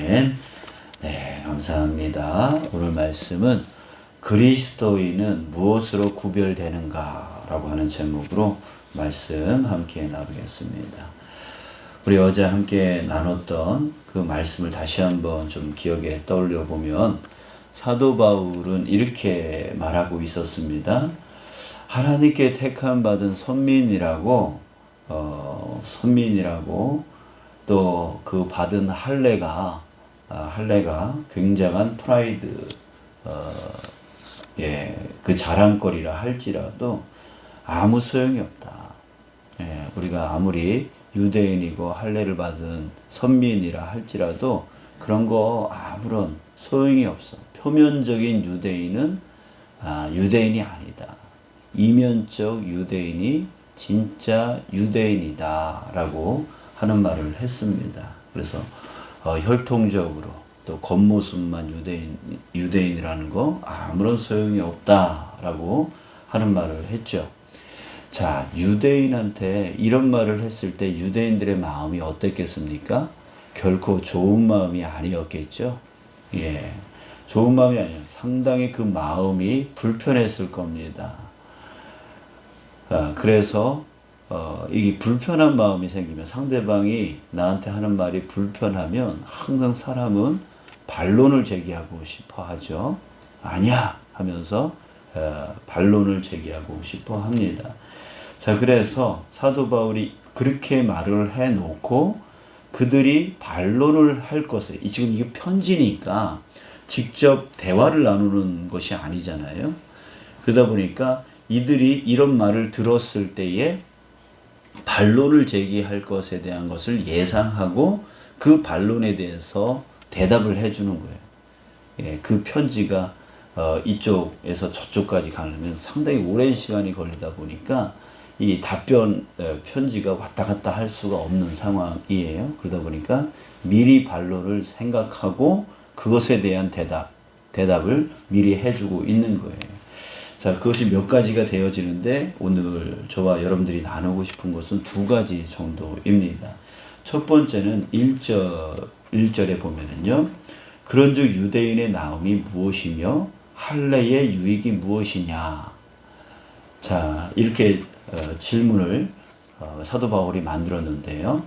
아멘. 네, 감사합니다. 오늘 말씀은 그리스도인은 무엇으로 구별되는가 라고 하는 제목으로 말씀 함께 나누겠습니다. 우리 어제 함께 나눴던 그 말씀을 다시 한번 좀 기억에 떠올려 보면 사도 바울은 이렇게 말하고 있었습니다. 하나님께 택함 받은 선민이라고 또 그 받은 할례가 굉장한 프라이드, 그 자랑거리라 할지라도 아무 소용이 없다. 우리가 아무리 유대인이고 할례를 받은 선민이라 할지라도 그런 거 아무런 소용이 없어. 표면적인 유대인은 유대인이 아니다. 이면적 유대인이 진짜 유대인이다 라고 하는 말을 했습니다. 그래서 혈통적으로 또 겉모습만 유대인이라는 거 아무런 소용이 없다라고 하는 말을 했죠. 자, 유대인한테 이런 말을 했을 때 유대인들의 마음이 어땠겠습니까? 결코 좋은 마음이 아니었겠죠. 좋은 마음이 아니에요. 상당히 그 마음이 불편했을 겁니다. 그래서 이게 불편한 마음이 생기면, 상대방이 나한테 하는 말이 불편하면 항상 사람은 반론을 제기하고 싶어 하죠. 아니야 하면서 반론을 제기하고 싶어 합니다. 자, 그래서 사도 바울이 그렇게 말을 해놓고 그들이 반론을 할 것을, 지금 이게 편지니까 직접 대화를 나누는 것이 아니잖아요. 그러다 보니까 이들이 이런 말을 들었을 때에 반론을 제기할 것에 대한 것을 예상하고 그 반론에 대해서 대답을 해주는 거예요. 그 편지가 이쪽에서 저쪽까지 가려면 상당히 오랜 시간이 걸리다 보니까 이 답변 편지가 왔다 갔다 할 수가 없는 상황이에요. 그러다 보니까 미리 반론을 생각하고 그것에 대한 대답을 미리 해주고 있는 거예요. 자, 그것이 몇 가지가 되어지는데 오늘 저와 여러분들이 나누고 싶은 것은 두 가지 정도입니다. 첫 번째는 1절에 보면은요. 그런즉 유대인의 나음이 무엇이며 할례의 유익이 무엇이냐. 자, 이렇게 질문을 사도 바울이 만들었는데요.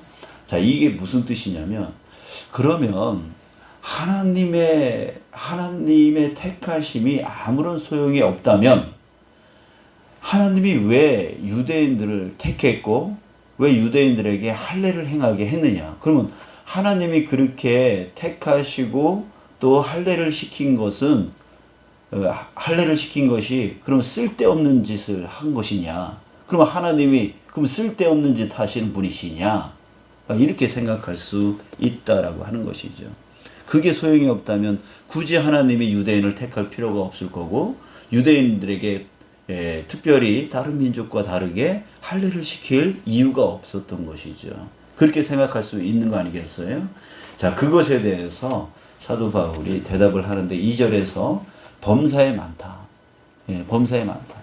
자, 이게 무슨 뜻이냐면, 그러면 하나님의 택하심이 아무런 소용이 없다면 하나님이 왜 유대인들을 택했고 왜 유대인들에게 할례를 행하게 했느냐? 그러면 하나님이 그렇게 택하시고 또 할례를 시킨 것이 그럼 쓸데없는 짓을 한 것이냐? 그럼 하나님이 그럼 쓸데없는 짓 하시는 분이시냐? 이렇게 생각할 수 있다라고 하는 것이죠. 그게 소용이 없다면 굳이 하나님이 유대인을 택할 필요가 없을 거고, 유대인들에게 특별히 다른 민족과 다르게 할례를 시킬 이유가 없었던 것이죠. 그렇게 생각할 수 있는 거 아니겠어요? 자, 그것에 대해서 사도 바울이 대답을 하는데 2절에서 범사에 많다. 범사에 많다.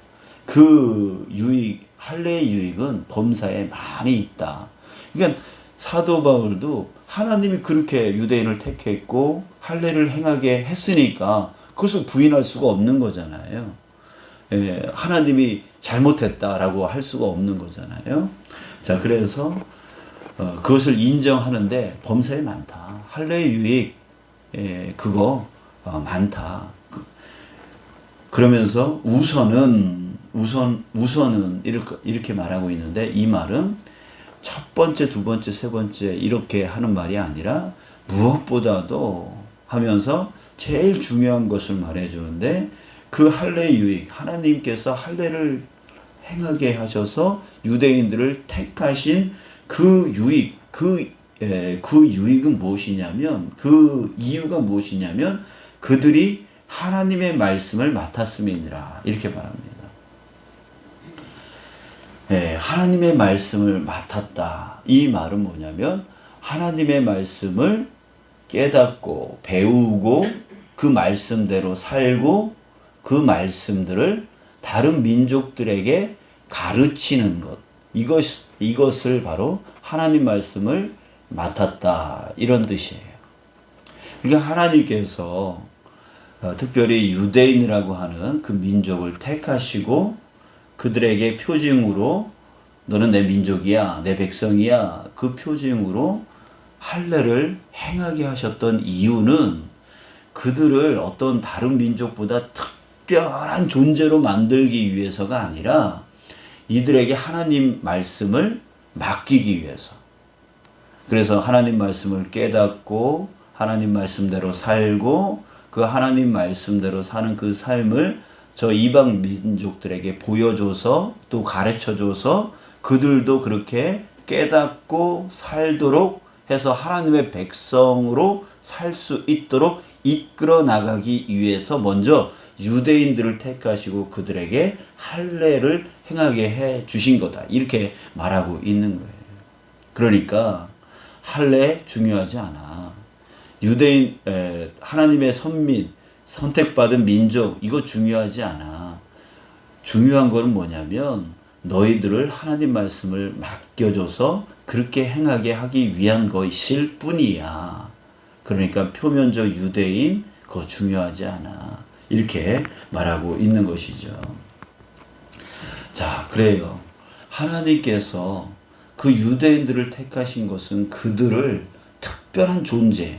그 할례의 유익은 범사에 많이 있다. 그러니까 사도 바울도 하나님이 그렇게 유대인을 택했고 할례를 행하게 했으니까 그것을 부인할 수가 없는 거잖아요. 하나님이 잘못했다라고 할 수가 없는 거잖아요. 자, 그래서 그것을 인정하는데 범사에 많다. 할례의 유익 그거 많다. 그러면서 우선은 이렇게 말하고 있는데, 이 말은 첫 번째, 두 번째, 세 번째 이렇게 하는 말이 아니라 무엇보다도 하면서 제일 중요한 것을 말해주는데, 그 할례의 유익, 하나님께서 할례를 행하게 하셔서 유대인들을 택하신 그 유익, 그 유익은 무엇이냐면, 그 이유가 무엇이냐면 그들이 하나님의 말씀을 맡았음이니라, 이렇게 말합니다. 하나님의 말씀을 맡았다. 이 말은 뭐냐면 하나님의 말씀을 깨닫고 배우고 그 말씀대로 살고 그 말씀들을 다른 민족들에게 가르치는 것. 이것을 바로 하나님 말씀을 맡았다. 이런 뜻이에요. 그러니까 하나님께서 특별히 유대인이라고 하는 그 민족을 택하시고 그들에게 표징으로 너는 내 민족이야, 내 백성이야, 그 표징으로 할례를 행하게 하셨던 이유는 그들을 어떤 다른 민족보다 특별한 존재로 만들기 위해서가 아니라 이들에게 하나님 말씀을 맡기기 위해서. 그래서 하나님 말씀을 깨닫고 하나님 말씀대로 살고 그 하나님 말씀대로 사는 그 삶을 저 이방 민족들에게 보여줘서 또 가르쳐줘서 그들도 그렇게 깨닫고 살도록 해서 하나님의 백성으로 살 수 있도록 이끌어 나가기 위해서 먼저 유대인들을 택하시고 그들에게 할례를 행하게 해 주신 거다. 이렇게 말하고 있는 거예요. 그러니까 할례 중요하지 않아. 유대인, 하나님의 선민, 선택받은 민족, 이거 중요하지 않아. 중요한 거는 뭐냐면 너희들을 하나님 말씀을 맡겨줘서 그렇게 행하게 하기 위한 것일 뿐이야. 그러니까 표면적 유대인, 그거 중요하지 않아. 이렇게 말하고 있는 것이죠. 자, 그래요. 하나님께서 그 유대인들을 택하신 것은 그들을 특별한 존재,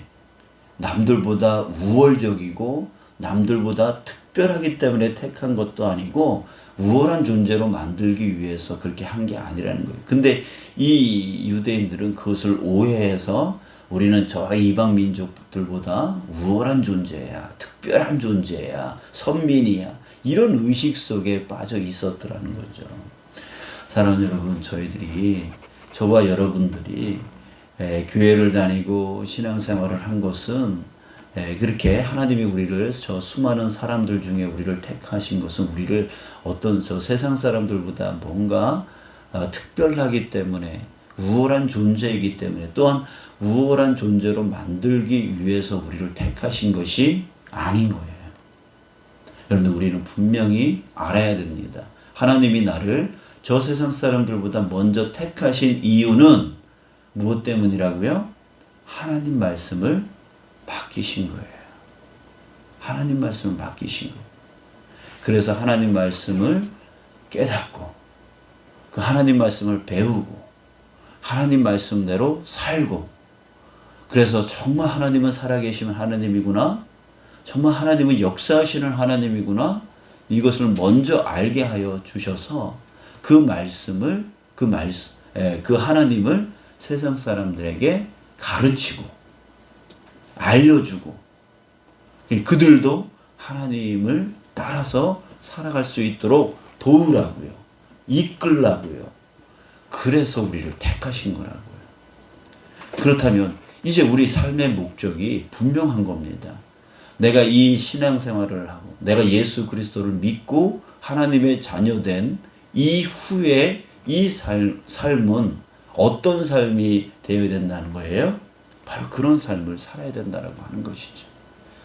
남들보다 우월적이고 남들보다 특별하기 때문에 택한 것도 아니고 우월한 존재로 만들기 위해서 그렇게 한 게 아니라는 거예요. 근데 이 유대인들은 그것을 오해해서 우리는 저 이방 민족들보다 우월한 존재야, 특별한 존재야, 선민이야, 이런 의식 속에 빠져 있었더라는 거죠. 사랑하는 여러분, 저와 여러분들이 교회를 다니고 신앙생활을 한 것은 그렇게 하나님이 우리를 저 수많은 사람들 중에 우리를 택하신 것은 우리를 어떤 저 세상 사람들보다 뭔가 특별하기 때문에 우월한 존재이기 때문에 또한 우월한 존재로 만들기 위해서 우리를 택하신 것이 아닌 거예요. 여러분들 우리는 분명히 알아야 됩니다. 하나님이 나를 저 세상 사람들보다 먼저 택하신 이유는 무엇 때문이라고요? 하나님 말씀을 맡기신 거예요. 하나님 말씀을 맡기신 거예요. 그래서 하나님 말씀을 깨닫고 그 하나님 말씀을 배우고 하나님 말씀대로 살고 그래서 정말 하나님은 살아계시는 하나님이구나. 정말 하나님은 역사하시는 하나님이구나. 이것을 먼저 알게 하여 주셔서 그 하나님을 세상 사람들에게 가르치고 알려주고 그들도 하나님을 따라서 살아갈 수 있도록 도우라고요. 이끌라고요. 그래서 우리를 택하신 거라고요. 그렇다면 이제 우리 삶의 목적이 분명한 겁니다. 내가 이 신앙생활을 하고 내가 예수 그리스도를 믿고 하나님의 자녀된 이후에 이 삶은 어떤 삶이 되어야 된다는 거예요? 바로 그런 삶을 살아야 된다라고 하는 것이죠.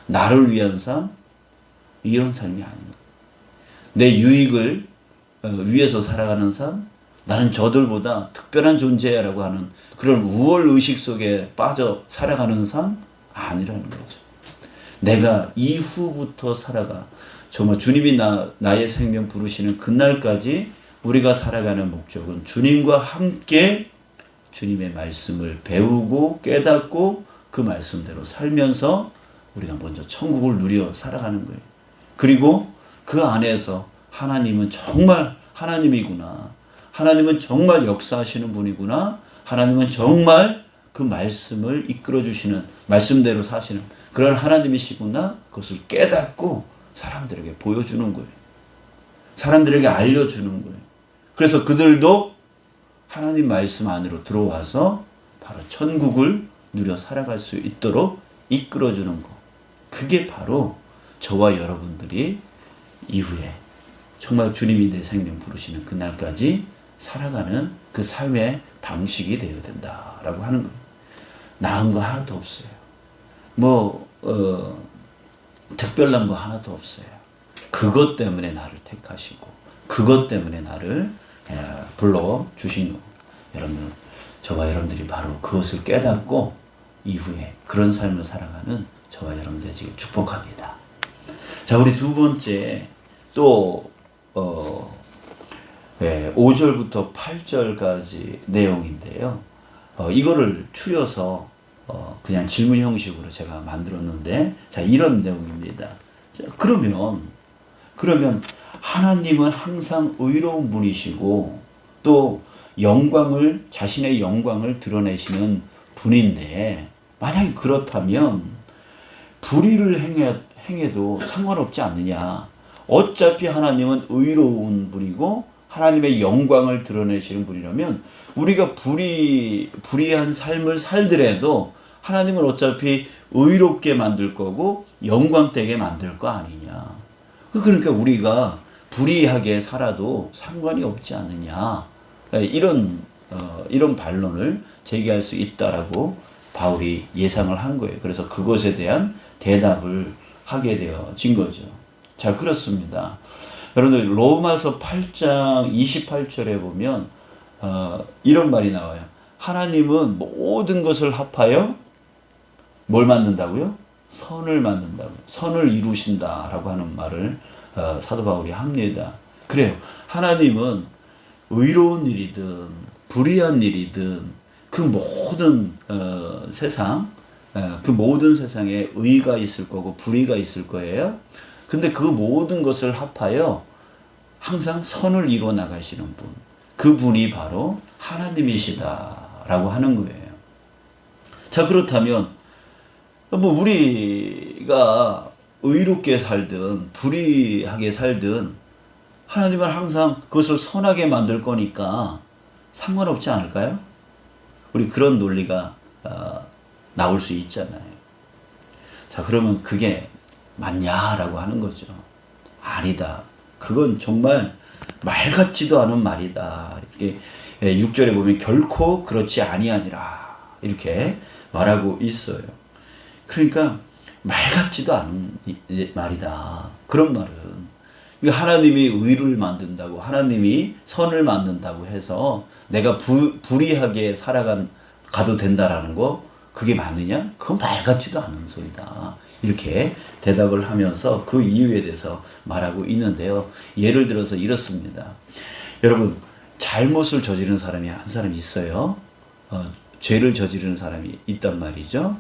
나를 위한 삶? 이런 삶이 아닙니다. 내 유익을 위해서 살아가는 삶? 나는 저들보다 특별한 존재라고 하는 그런 우월의식 속에 빠져 살아가는 삶? 아니라는 거죠. 내가 이후부터 살아가 정말 주님이 나의 생명 부르시는 그날까지 우리가 살아가는 목적은 주님과 함께 주님의 말씀을 배우고 깨닫고 그 말씀대로 살면서 우리가 먼저 천국을 누려 살아가는 거예요. 그리고 그 안에서 하나님은 정말 하나님이구나. 하나님은 정말 역사하시는 분이구나. 하나님은 정말 그 말씀을 이끌어주시는 말씀대로 사시는 그런 하나님이시구나. 그것을 깨닫고 사람들에게 보여주는 거예요. 사람들에게 알려주는 거예요. 그래서 그들도 하나님 말씀 안으로 들어와서 바로 천국을 누려 살아갈 수 있도록 이끌어주는 것. 그게 바로 저와 여러분들이 이후에 정말 주님이 내 생명 부르시는 그날까지 살아가는 그 삶의 방식이 되어야 된다라고 하는 거예요. 나은 거 하나도 없어요. 특별한 거 하나도 없어요. 그것 때문에 나를 택하시고 그것 때문에 나를 불러주신 거. 여러분, 저와 여러분들이 바로 그것을 깨닫고 이후에 그런 삶을 살아가는 저와 여러분들 지금 축복합니다. 자, 우리 두 번째 또 5절부터 8절까지 내용인데요. 이거를 추려서 그냥 질문 형식으로 제가 만들었는데, 자, 이런 내용입니다. 자, 그러면 하나님은 항상 의로운 분이시고 또 자신의 영광을 드러내시는 분인데, 만약에 그렇다면 불의를 행해도 상관없지 않느냐. 어차피 하나님은 의로운 분이고 하나님의 영광을 드러내시는 분이라면 우리가 불의한 삶을 살더라도 하나님은 어차피 의롭게 만들 거고 영광되게 만들 거 아니냐. 그러니까 우리가 불의하게 살아도 상관이 없지 않느냐. 이런 반론을 제기할 수 있다라고 바울이 예상을 한 거예요. 그래서 그것에 대한 대답을 하게 되어진 거죠. 자, 그렇습니다. 여러분들 로마서 8장 28절에 보면 이런 말이 나와요. 하나님은 모든 것을 합하여 뭘 만든다고요? 선을 만든다고. 선을 이루신다라고 하는 말을 사도 바울이 합니다. 그래요. 하나님은 의로운 일이든 불의한 일이든 그 모든 그 모든 세상에 의가 있을 거고 불의가 있을 거예요. 근데 그 모든 것을 합하여 항상 선을 이루어 나가시는 분, 그분이 바로 하나님이시다라고 하는 거예요. 자, 그렇다면 우리가 의롭게 살든 불의하게 살든 하나님은 항상 그것을 선하게 만들 거니까 상관없지 않을까요? 우리 그런 논리가 나올 수 있잖아요. 자, 그러면 그게 맞냐라고 하는 거죠. 아니다. 그건 정말 말 같지도 않은 말이다. 이렇게 6절에 보면 결코 그렇지 아니하니라 이렇게 말하고 있어요. 그러니까 말 같지도 않은 말이다. 그런 말은 하나님이 의를 만든다고, 하나님이 선을 만든다고 해서 내가 불의하게 가도 된다라는 거, 그게 맞느냐? 그건 말 같지도 않은 소리다. 이렇게 대답을 하면서 그 이유에 대해서 말하고 있는데요. 예를 들어서 이렇습니다. 여러분, 잘못을 저지른 사람이 한 사람이 있어요. 죄를 저지르는 사람이 있단 말이죠.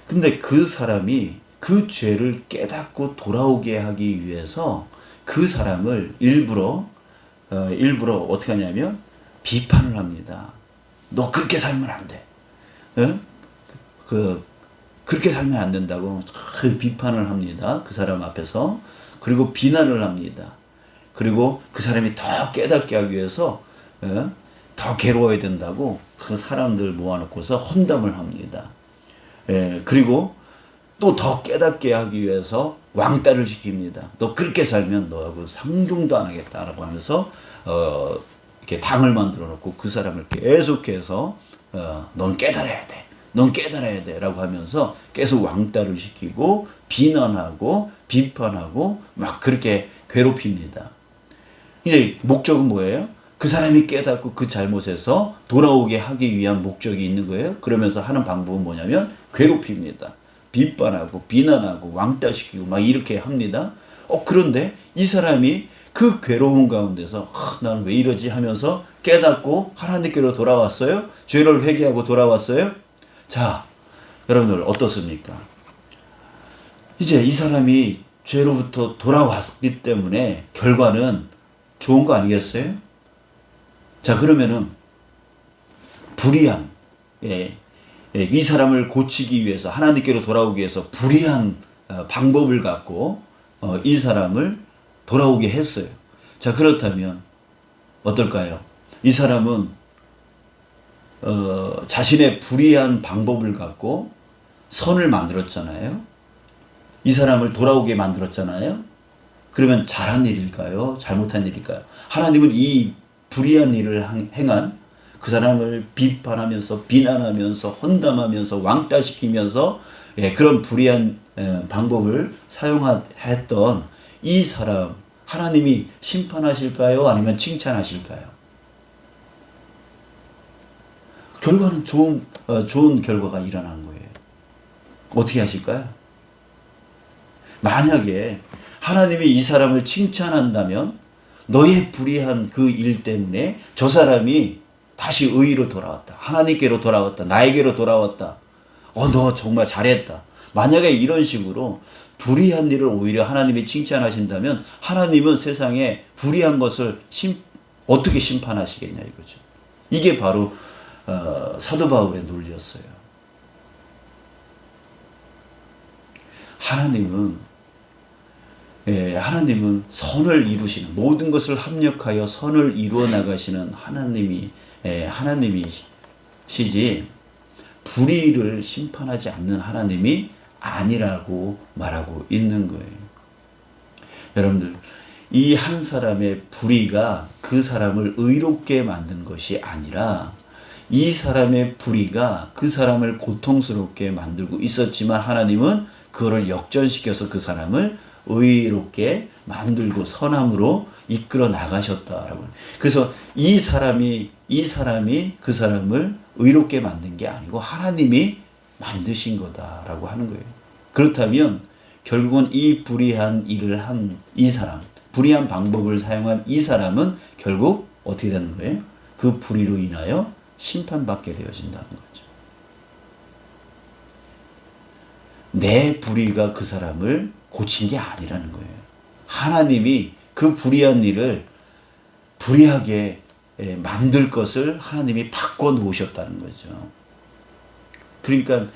근데 그 사람이 그 죄를 깨닫고 돌아오게 하기 위해서 그 사람을 일부러 어떻게 하냐면 비판을 합니다. 너 그렇게 살면 안 돼. 그렇게 살면 안 된다고 비판을 합니다. 그 사람 앞에서. 그리고 비난을 합니다. 그리고 그 사람이 더 깨닫게 하기 위해서 더 괴로워야 된다고 그 사람들 모아놓고서 혼담을 합니다. 그리고 또 더 깨닫게 하기 위해서 왕따를 시킵니다. 너 그렇게 살면 너하고 상종도 안 하겠다라고 하면서 이렇게 당을 만들어 놓고 그 사람을 계속해서 넌 깨달아야 돼. 넌 깨달아야 돼. 라고 하면서 계속 왕따를 시키고 비난하고 비판하고 막 그렇게 괴롭힙니다. 이제 목적은 뭐예요? 그 사람이 깨닫고 그 잘못에서 돌아오게 하기 위한 목적이 있는 거예요. 그러면서 하는 방법은 뭐냐면 괴롭힙니다. 비판하고 비난하고 왕따시키고 막 이렇게 합니다. 그런데 이 사람이 그 괴로운 가운데서 나는 왜 이러지 하면서 깨닫고 하나님께로 돌아왔어요. 죄를 회개하고 돌아왔어요. 자, 여러분들 어떻습니까? 이제 이 사람이 죄로부터 돌아왔기 때문에 결과는 좋은 거 아니겠어요? 자, 그러면은 불의한 이 사람을 고치기 위해서, 하나님께로 돌아오기 위해서 불의한 방법을 갖고 이 사람을 돌아오게 했어요. 자, 그렇다면 어떨까요? 이 사람은 자신의 불의한 방법을 갖고 선을 만들었잖아요. 이 사람을 돌아오게 만들었잖아요. 그러면 잘한 일일까요? 잘못한 일일까요? 하나님은 이 불의한 일을 행한 그 사람을 비판하면서 비난하면서 헌담하면서 왕따시키면서 그런 불의한 방법을 사용했던 이 사람, 하나님이 심판하실까요? 아니면 칭찬하실까요? 결과는 좋은 결과가 일어난 거예요. 어떻게 하실까요? 만약에 하나님이 이 사람을 칭찬한다면 너의 불의한 그 일 때문에 저 사람이 다시 의의로 돌아왔다. 하나님께로 돌아왔다. 나에게로 돌아왔다. 너 정말 잘했다. 만약에 이런 식으로 불의한 일을 오히려 하나님이 칭찬하신다면 하나님은 세상에 불의한 것을 어떻게 심판하시겠냐 이거죠. 이게 바로 사도 바울의 논리였어요. 하나님은 선을 이루시는, 모든 것을 합력하여 선을 이루어 나가시는 하나님이시지 불의를 심판하지 않는 하나님이 아니라고 말하고 있는 거예요. 여러분들, 이 한 사람의 불의가 그 사람을 의롭게 만든 것이 아니라 이 사람의 불의가 그 사람을 고통스럽게 만들고 있었지만 하나님은 그거를 역전시켜서 그 사람을 의롭게 만들고 선함으로 이끌어 나가셨다라고. 그래서 이 사람이 그 사람을 의롭게 만든 게 아니고 하나님이 만드신 거다라고 하는 거예요. 그렇다면 결국은 이 불의한 일을 한 이 사람, 불의한 방법을 사용한 이 사람은 결국 어떻게 되는 거예요? 그 불의로 인하여 심판받게 되어진다는 거죠. 내 불의가 그 사람을 고친 게 아니라는 거예요. 하나님이 그 불의한 일을 불의하게 만들 것을 하나님이 바꿔 놓으셨다는 거죠. 그러니까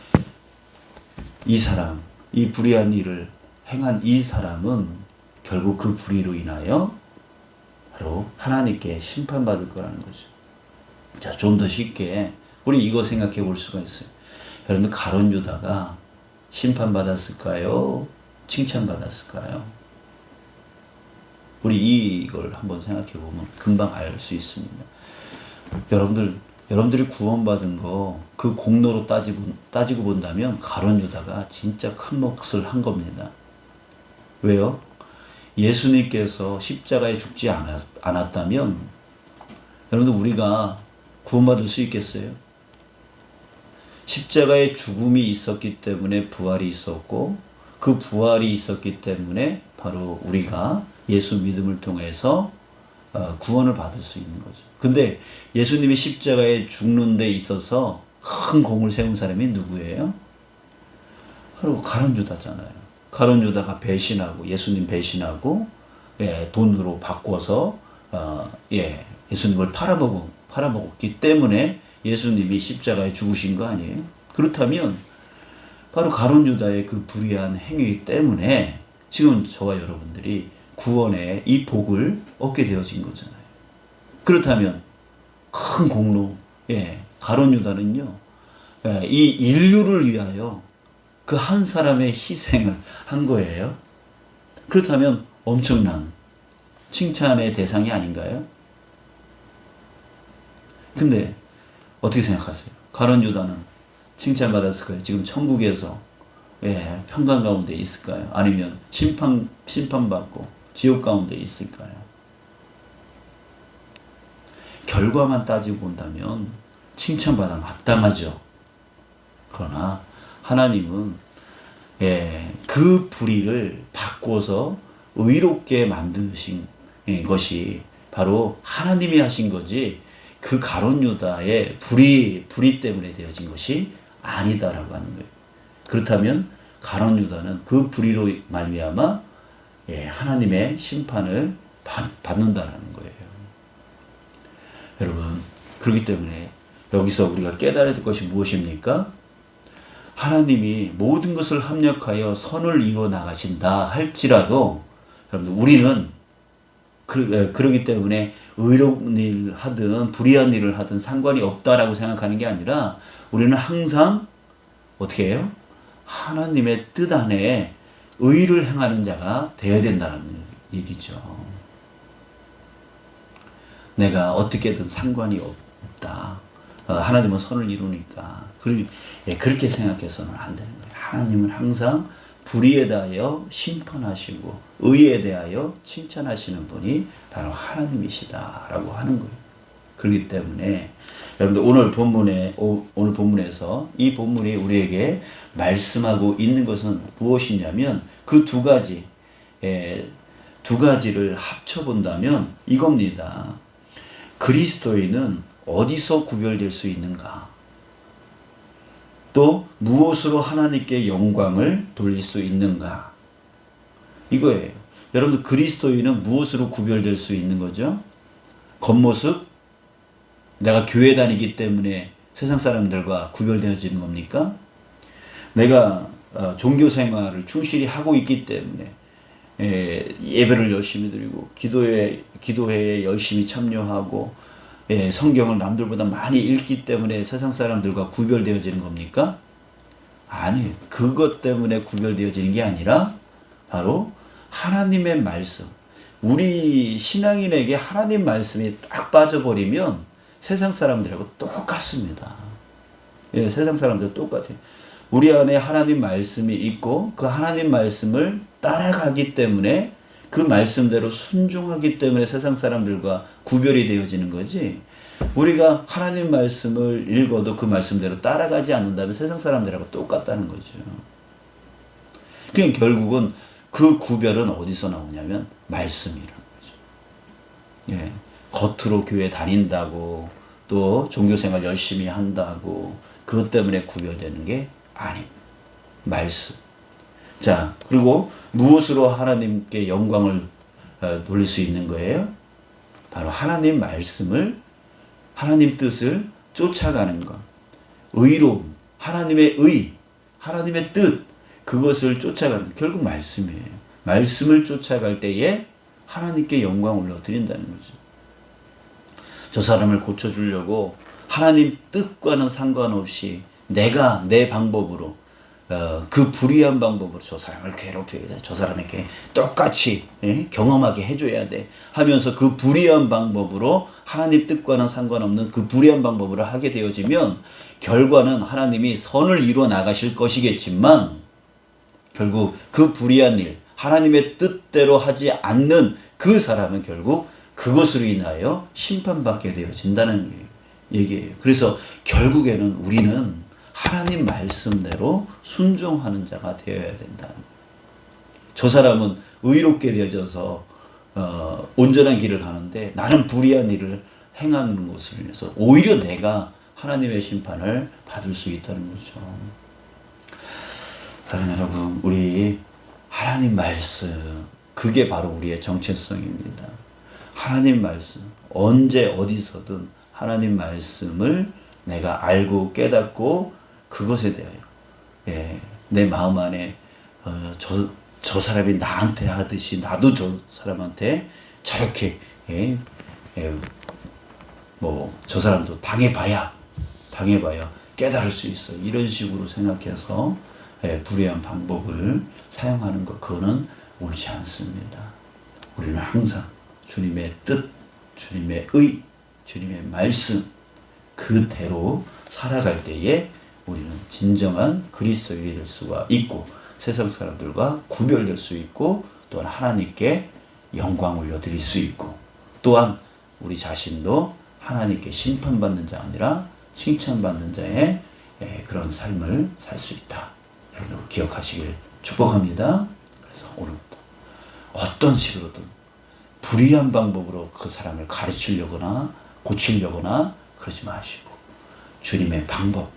이 불의한 일을 행한 이 사람은 결국 그 불의로 인하여 바로 하나님께 심판받을 거라는 거죠. 자, 좀 더 쉽게 우리 이거 생각해 볼 수가 있어요. 여러분, 가룟 유다가 심판받았을까요? 칭찬받았을까요? 우리 이걸 한번 생각해 보면 금방 알 수 있습니다. 여러분들이 구원받은 거 그 공로로 따지고 본다면 가룟 유다가 진짜 큰 몫을 한 겁니다. 왜요? 예수님께서 십자가에 죽지 않았다면 여러분들 우리가 구원받을 수 있겠어요? 십자가의 죽음이 있었기 때문에 부활이 있었고 그 부활이 있었기 때문에 바로 우리가 예수 믿음을 통해서 구원을 받을 수 있는 거죠. 근데 예수님이 십자가에 죽는 데 있어서 큰 공을 세운 사람이 누구예요? 바로 가룟 유다잖아요. 가룟 유다가 배신하고 예수님 배신하고 돈으로 바꿔서 예수님을 팔아먹었기 때문에 예수님이 십자가에 죽으신 거 아니에요? 그렇다면 바로 가룟 유다의 그 불의한 행위 때문에 지금 저와 여러분들이 구원의 이 복을 얻게 되어진 거잖아요. 그렇다면 큰 공로, 가룟 유다는요, 이 인류를 위하여 그 한 사람의 희생을 한 거예요. 그렇다면 엄청난 칭찬의 대상이 아닌가요? 근데 어떻게 생각하세요? 가룟 유다는 칭찬받았을까요? 지금 천국에서 평강 가운데 있을까요? 아니면 심판받고 지옥 가운데 있을까요? 결과만 따지고 본다면 칭찬받아 마땅하죠. 그러나 하나님은 그 불의를 바꿔서 의롭게 만드신 것이 바로 하나님이 하신 거지 그 가룟 유다의 불의 때문에 되어진 것이 아니다라고 하는 거예요. 그렇다면 가룟 유다는 그 불의로 말미암아 하나님의 심판을 받는다라는 거예요. 여러분, 그렇기 때문에 여기서 우리가 깨달아야 될 것이 무엇입니까? 하나님이 모든 것을 합력하여 선을 이루어 나가신다 할지라도 여러분들 우리는 그러기 때문에 의로운 일을 하든 불의한 일을 하든 상관이 없다라고 생각하는 게 아니라 우리는 항상 어떻게 해요? 하나님의 뜻 안에 의를 행하는 자가 되어야 된다는 얘기죠. 내가 어떻게든 상관이 없다. 하나님은 선을 이루니까. 그렇게 생각해서는 안 되는 거예요. 하나님은 항상 불의에 대하여 심판하시고 의에 대하여 칭찬하시는 분이 바로 하나님이시다라고 하는 거예요. 그렇기 때문에 여러분들 오늘 본문에서 이 본문이 우리에게 말씀하고 있는 것은 무엇이냐면 그 두 가지를 합쳐본다면 이겁니다. 그리스도인은 어디서 구별될 수 있는가? 또 무엇으로 하나님께 영광을 돌릴 수 있는가? 이거예요. 여러분들 그리스도인은 무엇으로 구별될 수 있는 거죠? 겉모습? 내가 교회 다니기 때문에 세상 사람들과 구별되어지는 겁니까? 내가 종교 생활을 충실히 하고 있기 때문에 예배를 열심히 드리고 기도회에 열심히 참여하고 성경을 남들보다 많이 읽기 때문에 세상 사람들과 구별되어지는 겁니까? 아니에요. 그것 때문에 구별되어지는 게 아니라 바로 하나님의 말씀. 우리 신앙인에게 하나님 말씀이 딱 빠져버리면 세상 사람들하고 똑같습니다. 세상 사람들 똑같아요. 우리 안에 하나님 말씀이 있고 그 하나님 말씀을 따라가기 때문에 그 말씀대로 순종하기 때문에 세상 사람들과 구별이 되어지는 거지. 우리가 하나님 말씀을 읽어도 그 말씀대로 따라가지 않는다면 세상 사람들하고 똑같다는 거죠. 그러니까 결국은 그 구별은 어디서 나오냐면 말씀이라는 거죠. 겉으로 교회 다닌다고 또 종교생활 열심히 한다고 그것 때문에 구별되는 게 아닙니다. 말씀. 자, 그리고 무엇으로 하나님께 영광을 돌릴 수 있는 거예요? 바로 하나님 말씀을, 하나님 뜻을 쫓아가는 것. 의로움, 하나님의 의, 하나님의 뜻, 그것을 쫓아가는, 결국 말씀이에요. 말씀을 쫓아갈 때에 하나님께 영광을 올려드린다는 거죠. 저 사람을 고쳐주려고 하나님 뜻과는 상관없이 내가 내 방법으로 그 불의한 방법으로 저 사람을 괴롭혀야 돼. 저 사람에게 똑같이 경험하게 해줘야 돼. 하면서 그 불의한 방법으로 하나님 뜻과는 상관없는 그 불의한 방법으로 하게 되어지면 결과는 하나님이 선을 이루어 나가실 것이겠지만 결국 그 불의한 일, 하나님의 뜻대로 하지 않는 그 사람은 결국 그것으로 인하여 심판받게 되어진다는 얘기예요. 그래서 결국에는 우리는 하나님 말씀대로 순종하는 자가 되어야 된다. 저 사람은 의롭게 되어져서 온전한 길을 가는데 나는 불의한 일을 행하는 것을 인해서 오히려 내가 하나님의 심판을 받을 수 있다는 거죠. 사랑하는 여러분, 우리 하나님 말씀, 그게 바로 우리의 정체성입니다. 하나님 말씀, 언제 어디서든 하나님 말씀을 내가 알고 깨닫고 그것에 대하여 내 마음 안에 저 사람이 나한테 하듯이 나도 저 사람한테 저렇게 저 사람도 당해봐야 깨달을 수 있어. 이런 식으로 생각해서 불의한 방법을 사용하는 것, 그거는 옳지 않습니다. 우리는 항상 주님의 뜻, 주님의 의, 주님의 말씀 그대로 살아갈 때에 우리는 진정한 그리스도인이 될 수가 있고 세상 사람들과 구별될 수 있고 또한 하나님께 영광 올려드릴 수 있고 또한 우리 자신도 하나님께 심판받는 자 아니라 칭찬받는 자의 그런 삶을 살 수 있다. 여러분 기억하시길 축복합니다. 그래서 오늘부터 어떤 식으로든 불의한 방법으로 그 사람을 가르치려거나 고치려거나 그러지 마시고 주님의 방법,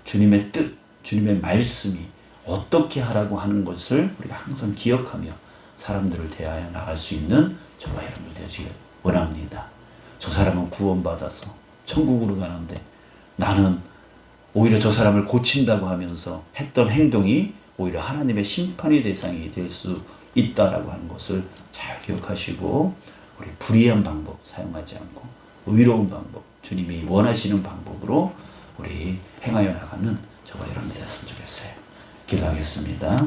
주님의 뜻, 주님의 말씀이 어떻게 하라고 하는 것을 우리가 항상 기억하며 사람들을 대하여 나갈 수 있는 저와 여러분들 되시길 원합니다. 저 사람은 구원받아서 천국으로 가는데 나는 오히려 저 사람을 고친다고 하면서 했던 행동이 오히려 하나님의 심판의 대상이 될 수 있다라고 하는 것을 잘 기억하시고 우리 불의한 방법 사용하지 않고 의로운 방법, 주님이 원하시는 방법으로 우리 행하여 나가는 저와 여러분이 됐으면 좋겠어요. 기도하겠습니다.